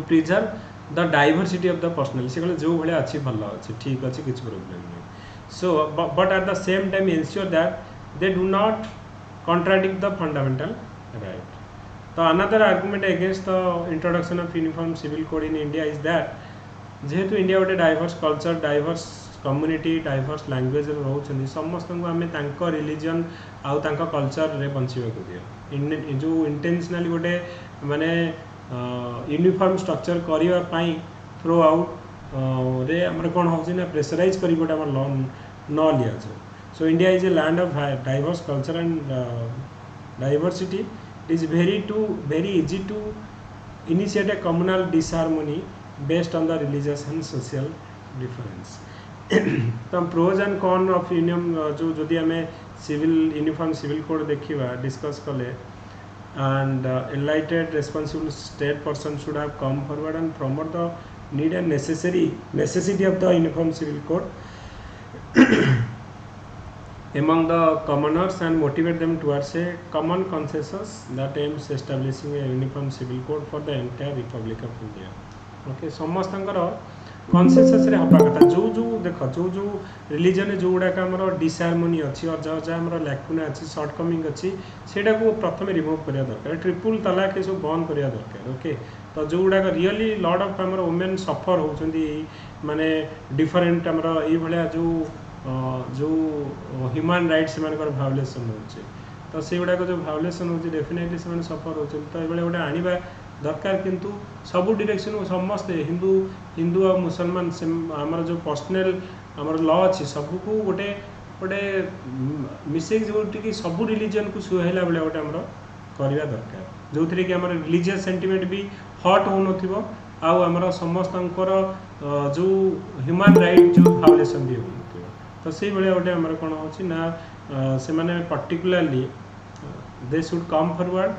Speaker 2: preserve the diversity of the personal से कहले जो भले अच्छी भल अच्छी ठीक अच्छी किछ प्रॉब्लम नहीं so but at the same time ensure that they do not contradict the fundamental right तो another argument against the introduction of uniform civil code in India is that जेहेतु इंडिया गोटे diverse culture diverse community diverse language रोचंदी समस्त को आमे तांको religion आउ तांको कल्चर रे बंचिबा को दियो जो इंटेंशनली गोटे माने यूनिफॉर्म स्ट्रक्चर करिवा पई थ्रू आउट रे हमर कोन होछि ना प्रेशराइज करी गोटे हमर लॉ न लिया छै so India is a land of diverse culture and diversity it is very easy to initiate a communal disharmony based on the religious and social difference तो प्रोज एंड कॉन ऑफ यूनियम जो जदि आम civil uniform civil code देखा discuss कले and enlightened responsible state person should have come forward and promote the need and necessity of the uniform civil code among the commoners and motivate them towards a common consensus that aims establishing a uniform civil code for the entire Republic of India. Okay, समस्तंकर consensus रे हबा कथा जो जो देखो जो जो religion जो गुडाक हमर डिसहार्मोनी अछि और जो जो हमर लैकुना अछि शॉर्ट कमिंग अछि सेटा को प्रथमे रिमूव करिया दरकार ट्रिपल तलाक के सब बंद करिया दरकार ओके तो जो गुडाक रियली लॉट ऑफ हमर वुमेन सफर होचंदी माने डिफरेंट हमर ए भलिया जो ह्यूमन राइट्स मानकर भायोलेशन होचे तो से गुडाक जो भायोलेशन होचे डेफिनेटली से सफर होचे तो ए गोटे आनिबा दरकार किंतु सब डायरेक्शन समस्त हिंदू और मुसलमान से आमर जो पर्सनल आमर लॉ अच्छी सबको गोटे गोटे मिसेक जो कि सब रिलीजन को सुहाइला बेले गोटे आमर करवा दरकार जो थी कि आमर रिलीजियस सेंटिमेंट भी हट हो नथिबो आउ आमर समस्तंकर जो ह्यूमन राइट जो भायोलेशन भी हो तो से बेले गोटे आमर कोन होची ना से माने particularly they should come forward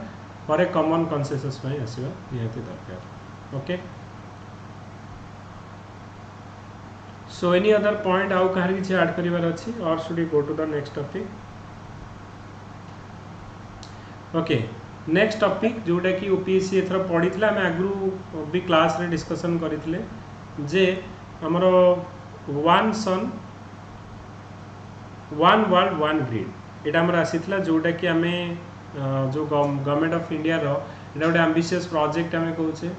Speaker 2: for a common consensus में आसवा निहाती दरकार okay so any other point आउ कहार किछि ऐड करिवार अछि or should we go to the next topic okay next topic जोटा कि ओपीएससी एथरा पढितला हम आगु भी क्लास रे डिस्कशन करितले जे हमरो one sun one world one grid एटा हमर आसीतला जोटा कि आमे जो गवर्नमेंट ऑफ इंडिया रो एटा गोटे एम्बिशियस प्रोजेक्ट आमे कहूचे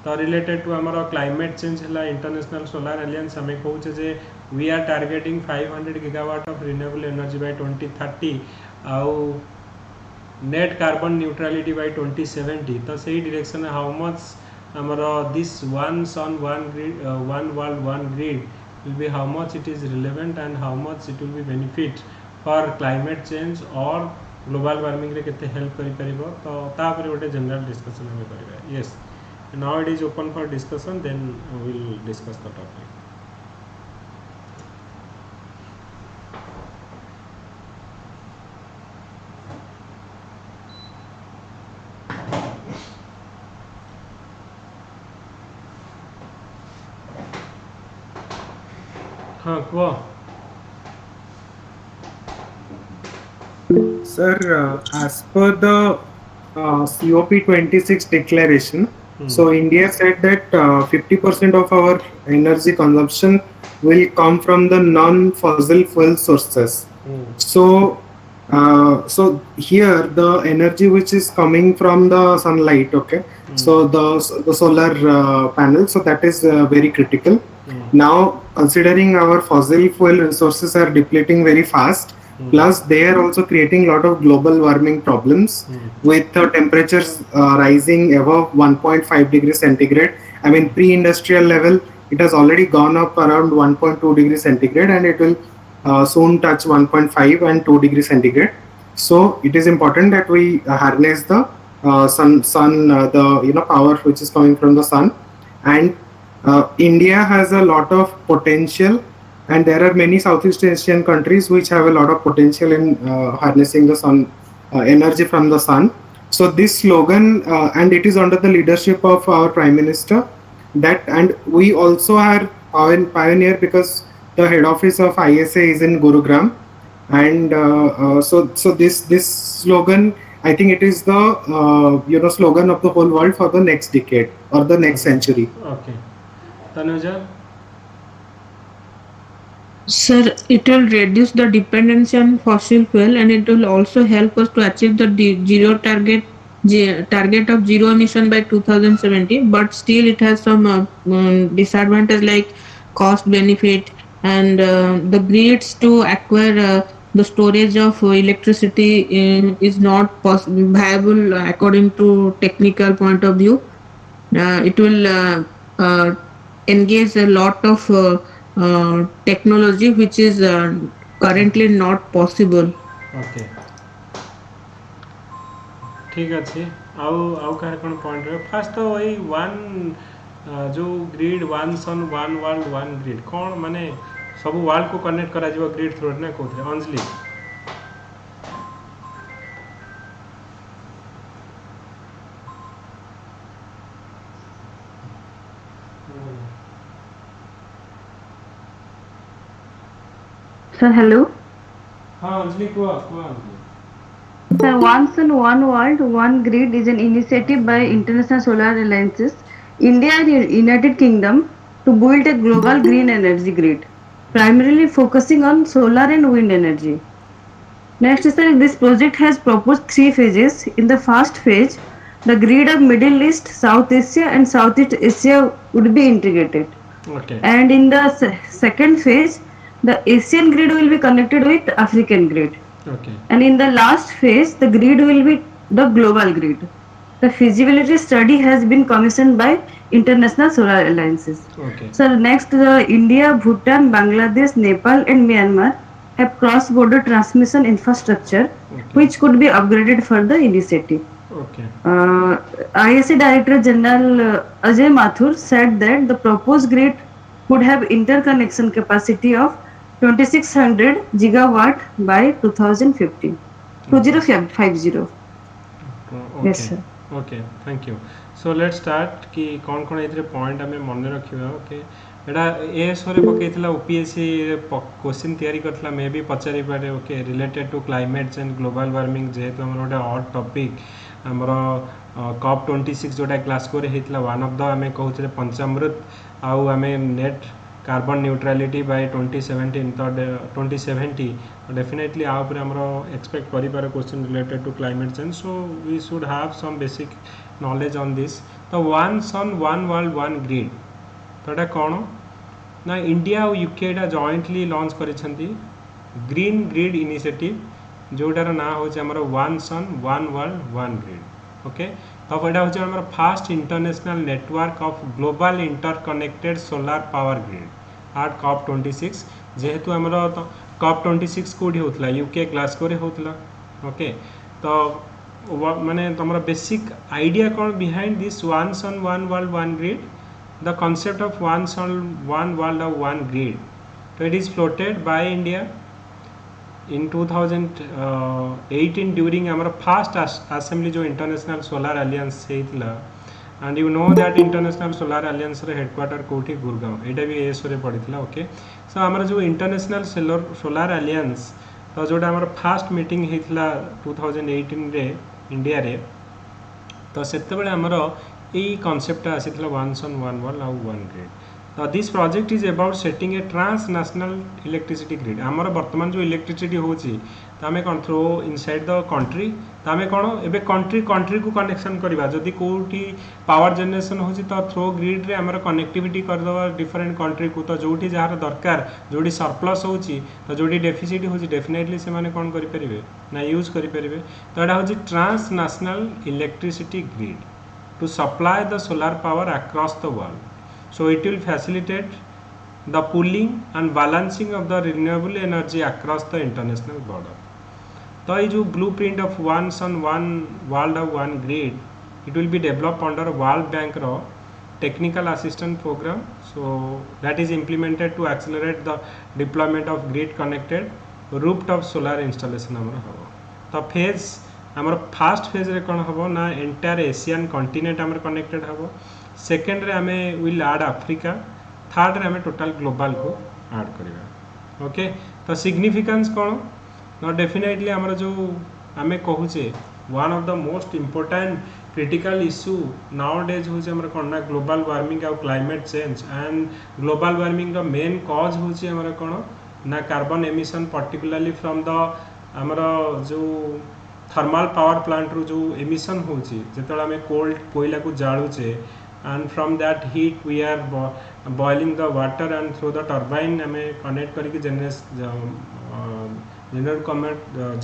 Speaker 2: तो रिलेटेड टू हमर क्लाइमेट चेंज हला इंटरनेशनल सोलर एलियंस आमे कहूचे जे we are targeting 500 gigawatt of renewable energy by 2030 आउ नेट कार्बन न्यूट्रलिटी बाय 2070 तो सही डायरेक्शन हाउ मच हमर this one sun one grid one world one grid will be how much it is relevant and how much it will be benefit for climate change or global warming रे केते help करि परिबो तो ता पर गोटे general discussion हम करिबा yes now it is open for discussion then we will discuss the topic हाँ कुआ
Speaker 1: Sir, as per the COP26 declaration, so India said that 50% of our energy consumption will come from the non-fossil fuel sources. So, so here the energy which is coming from the sunlight, okay. So the solar panel, so that is very critical. Now, considering our fossil fuel resources are depleting very fast, plus they are also creating a lot of global warming problems with temperatures rising above 1.5 degrees centigrade. I mean, pre-industrial level, it has already gone up around 1.2 degrees centigrade, and it will soon touch 1.5 and 2 degrees centigrade. So it is important that we harness the the power which is coming from the sun, and India has a lot of potential, and there are many Southeast Asian countries which have a lot of potential in harnessing the sun energy from the sun. So this slogan, and it is under the leadership of our Prime Minister, that, and we also are pioneer because the head office of ISA is in Gurugram, and so this slogan, I think it is the slogan of the whole world for the next decade or the next century.
Speaker 2: okay Tanuja
Speaker 4: Sir, it will reduce the dependency on fossil fuel, and it will also help us to achieve the zero target of zero emission by 2070. But still, it has some disadvantage like cost benefit, and the grids to acquire the storage of electricity is not viable according to technical point of view. It will engage a lot of technology which is currently not possible.
Speaker 2: Okay ठीक अच्छे आउ कहे कौन point रहे fast तो वही one जो grid one sun one world one grid कौन माने सब वर्ल्ड को कनेक्ट करा जिवो ग्रिड थ्रू ना कहते अंजलि
Speaker 7: Sir, hello.
Speaker 2: हाँ अंजलि को Anjali
Speaker 7: Sir, One Sun, One World, One Grid is an initiative by International Solar Alliances, India and United Kingdom to build a global green energy grid, primarily focusing on solar and wind energy. Next, sir, this project has proposed 3 phases. In the first phase, the grid of Middle East, South Asia and Southeast Asia would be integrated.
Speaker 2: okay
Speaker 7: And in the second phase, the Asian grid will be connected with African grid.
Speaker 2: okay
Speaker 7: And in the last phase, the grid will be the global grid. The feasibility study has been commissioned by International Solar Alliances.
Speaker 2: okay
Speaker 7: So next, India, Bhutan, Bangladesh, Nepal and Myanmar have cross-border transmission infrastructure which could be upgraded for the initiative.
Speaker 2: okay
Speaker 7: ISA Director General Ajay Mathur said that the proposed grid would have interconnection capacity of 2600 gigawatt by 2050. 2050.
Speaker 2: okay
Speaker 7: Yes, sir.
Speaker 2: okay thank you so let's start कि कौन कौन एथरे point हमें मन रखिबा okay एटा S रे पकेइतला OPSC question तयारी करथला मे भी पचारि पारे okay related to climate change global warming जेहेतु हमर ओटा हॉट टॉपिक हमर COP26 जोटा ग्लासगो रे हेतला वन ऑफ द हमें कहउछले पंचामृत आउ हमें नेट कार्बन न्यूट्रलिटी बाय 2017 तो 2070 डेफिनेटली आ ऊपर हमर एक्सपेक्ट करि पारे question related to climate change so we should have some basic knowledge on this तो one sun one world one grid तो एटा कोन ना इंडिया और यूके एटा जॉइंटली लॉन्च करिसेंती ग्रीन ग्रिड इनिशिएटिव जोटार ना होचे हमर one sun one world one grid okay तो एटा होचे हमर first international network of global interconnected solar power grid at COP 26 जेहेतु हमर तो कॉप 26 कोडी होतला यूके ग्लासगो रे होतला ओके तो माने तमरा बेसिक आइडिया कोन behind this one sun one world one grid the concept of one sun one world of one grid so it is floated by India in 2018 during our first assembly jo international solar alliance heitla and you know that international solar alliance रे headquarter कोठी गुरगांव एटा भी S रे पड़ितला okay so हमर जो international solar alliance तो जोटा हमर first meeting हेतला 2018 रे इंडिया रे तो सेते बेले हमर यही कॉन्सेप्ट आसीथिला वन सन वन वर्ल्ड आउ one grid this project is about setting a transnational electricity grid आमर वर्तमान जो इलेक्ट्रिसिटी होची तामे कोन थ्रो इनसाइड द कंट्री तामे कोन एबे कंट्री को कनेक्शन करबा जदी कोठी पावर जनरेशन होची तो थ्रो ग्रिड रे हमर कनेक्टिविटी कर दवा डिफरेंट कंट्री को तो जोठी जहार दरकार जोडी सरप्लस होची तो जोडी डेफिसिट होची डेफिनेटली से माने कोन करि परिबे ना यूज करि परिबे तो एटा होची transnational electricity grid to supply the solar power across the world. So it will facilitate the pooling and balancing of the renewable energy across the international border. So ये जो blueprint of one sun one world of one grid, it will be developed under World Bank ro technical assistance program. So that is implemented to accelerate the deployment of grid connected rooftop solar installation हमर हो. तो phase हमर first phase रे कोन हबो ना entire Asian continent हमर connected हबो सेकंड रे हमें विल ऐड अफ्रीका थर्ड रे हमें टोटल ग्लोबल को ऐड करबा ओके तो सिग्निफिकेंस कोन ना डेफिनेटली हमर जो हमें कहूचे one of the most important critical issue nowadays होचे हमर कोन ना ग्लोबल वार्मिंग और climate change and global warming the main cause होचे हमर कोन ना carbon emission particularly from the हमर जो थर्मल पावर प्लांट रू जो एमिशन होची जेतला हमें कोल्ड कोयला को जाळुचे and from that heat we are boiling the water and through the turbine हमें कनेक्ट करके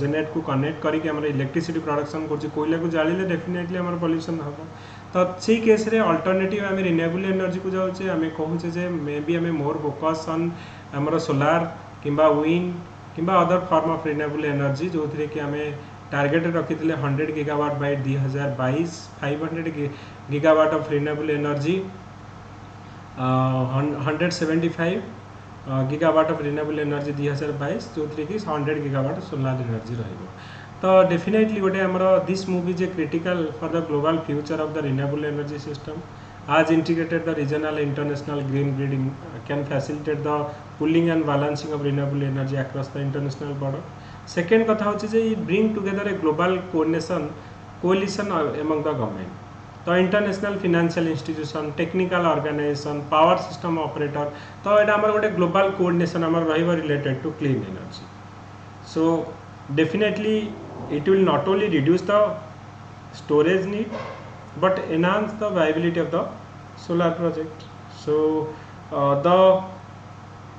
Speaker 2: जनरेट को कनेक्ट करके हमर इलेक्ट्रिसिटी प्रोडक्शन करछि कोयला को जाळिले डेफिनेटली हमर पोल्यूशन हबो तो से केस रे अल्टरनेटिव हमें रिन्यूएबल एनर्जी को जाउचे हमें कहूचे जे मे बी हमें मोर फोकस ऑन हमर सोलार किंबा विंड किंबा other form of renewable energy जोथरे कि हमें टारगेट रखी 100 gigawatt by 2022 500 gigawatt of renewable energy 175 gigawatt of renewable energy 2022 जो कि 100 गीगावाट सोलर एनर्जी रहिबो तो डेफिनेटली गोटे हमर this move is a critical for the global future of the renewable energy system as integrated the regional international green grid can facilitate the pooling and balancing of renewable energy across the international border. Second कथा होची जे bring together a global coalition among the government. तो international financial institution technical organisation power system operator तो एटा हमर गोटे global coordination हमर रहिबो related to clean energy so definitely it will not only reduce the storage need but enhance the viability of the solar project. So the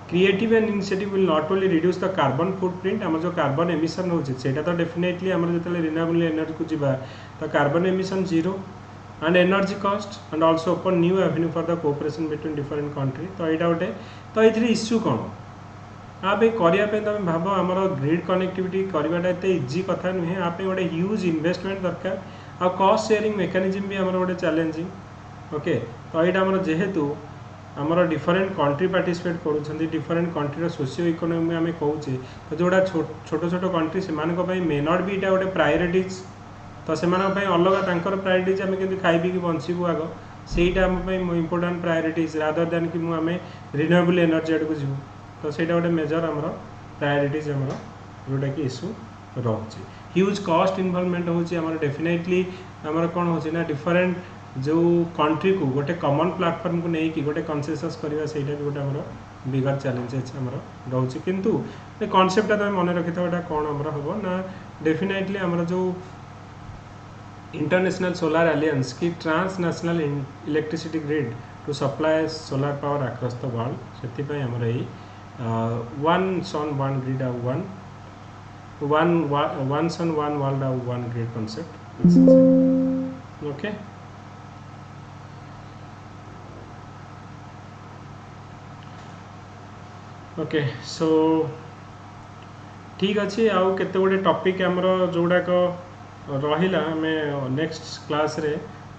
Speaker 2: creative and initiative will not only reduce the carbon footprint हमर जो carbon emission होछि सेटा तो definitely हमर जतले renewable energy को जिबा तो carbon emission zero and energy cost and also open new avenue for the cooperation between different country तो एटा उठे तो एथि इश्यू कोन आपे करिया पे तमे भाबो हमर ग्रिड कनेक्टिविटी करबाटा एते इजी कथा नहे आपे गोटे ह्यूज इन्वेस्टमेंट दरकार आ कॉस्ट शेयरिंग मेकानिज्म भी हमर गोटे चैलेंजिंग ओके तो एटा हमर जेहेतु हमर डिफरेंट कंट्री पार्टिसिपेट करूछंती डिफरेंट कंट्री रो सोशियो इकोनॉमी हमें कहूचे तो जोडा छोटो छोटो कंट्री से मान को पई मे नॉट बी एटा गोटे प्रायोरिटीज तो से मान पई अलग तांकर प्रायोरिटीज हमें केंति खाइबी कि बंसीबु आगो सेटा हम पई इंपोर्टेंट प्रायोरिटीज रादर देन कि मु हमें रिन्यूएबल एनर्जी अड को जिवु तो सेटा गोटे मेजर हमर प्रायोरिटीज हमर जोटा कि इशू रहउची ह्यूज कॉस्ट इन्वॉल्वमेंट होची हमर डेफिनेटली हमर कोन होची ना डिफरेंट जो कंट्री को गोटे कॉमन प्लेटफॉर्म को नहीं कि गोटे कंसेसस करवा सेटा भी गोटे हमर बिगर चैलेंजेस हमर रहउछि किंतु ए कांसेप्ट तुम मन रखि था कौन हमर हबो ना डेफिनेटली हमर जो इंटरनेशनल सोलर अलायंस की transnational electricity grid to supply solar power across the world सेति पय हमर एई one sun one grid one sun one world one grid concept. Okay. Okay so ठीक अच्छे आउ केते गोटे टॉपिक हमर जोड़ाक रहिला हमें नेक्स्ट क्लास रे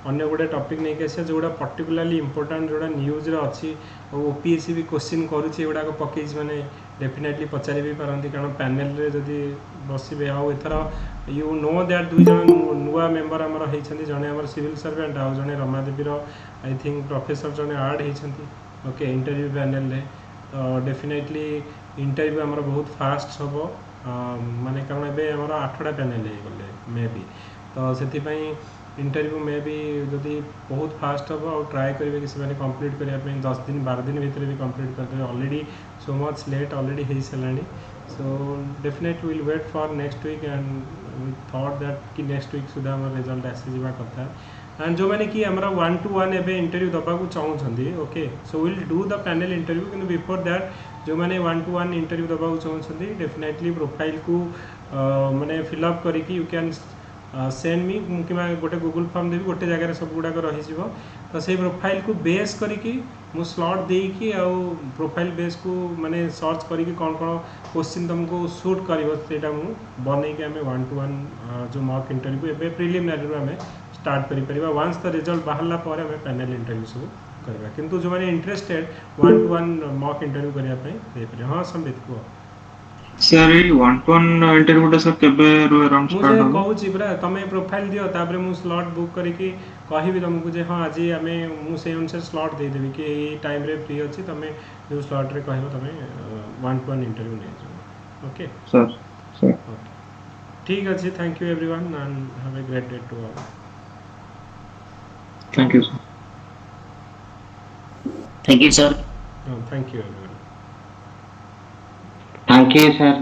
Speaker 2: अन्य गोटे टॉपिक नहीं के जोड़ा पर्टिकुलरली इंपोर्टेंट जोड़ा न्यूज रे अच्छी ओपीएससी भी क्वेश्चन करूची एगुड़ा पकेज माने डेफिनेटली पचारि भी पारंती कारण पैनल रे जदी बसिबे आउ एथर यू नो दैट दुई जन नुआ मेंबर हमर हेछंती जने हमर सिविल सर्वेंट आउ जने रमादेवी रो आई थिंक प्रोफेसर जने ऐड हेछंती ओके इंटरव्यू पैनल रे तो डेफिनेटली इंटरव्यू हमर बहुत फास्ट हबो माने कारण एबे हमर 8टा पैनल हे गले मे बी तो सेति पई इंटरव्यू में भी जदि बहुत फास्ट हम और ट्राए करेंगे कि से कंप्लीट करने 10 दिन 12 दिन भितर भी कंप्लीट करते already so much late already हो सारे so definitely will wait for next week and we thought that कि नेक्स्ट वीक सुधा हमर रिजल्ट आसी जावा कथा एंड जो मैंने कि हमारा 1-to-1 एबे इंटरव्यू दबाकू चाहूछंदी okay so will do the panel interview किंतु बिफोर दैट जो मैंने 1-to-1 इंटरव्यू दबाकू चाहूछंदी डेफिनेटली प्रोफाइल को माने फिल अप करिकि यू कैन सेंड मी कि गोटे गूगल फॉर्म देवी गोटे जगह सब गुड़ाक रही तो से प्रोफाइल को बेस करिकी मु स्लॉट देकी आउ प्रोफाइल बेस को माने सर्च करिकी कौन कौन क्वेश्चन तुमको सूट करा मु बनईकि आम 1-to-1 जो मॉक इंटरव्यू को एबे प्रिलिमिनरी आम स्टार्ट करिपरिबा वंस द रिजल्ट बाहरला पर आम पैनल इंटरव्यू सब करबा किंतु जो माने इंटरेस्टेड 1-to-1 मॉक इंटरव्यू करिया पई दे पारे हां संबित को
Speaker 5: सर 1-to-1 इंटरव्यू सर केबे रो अराउंड स्टार्ट हो
Speaker 2: कहू छी बरा तमे प्रोफाइल दियो तापर मु स्लॉट बुक करके कहिबी तुमको जे हां आज आमे मु से अनुसार स्लॉट दे देबी कि ए टाइम रे फ्री अछि तमे जो स्लॉट रे कहबो तमे 1-to-1 इंटरव्यू नै जो ओके
Speaker 5: सर
Speaker 2: ठीक अछि thank you everyone and have a great day to all
Speaker 5: thank you sir
Speaker 8: thank you sir
Speaker 2: thank you everyone
Speaker 8: thank you sir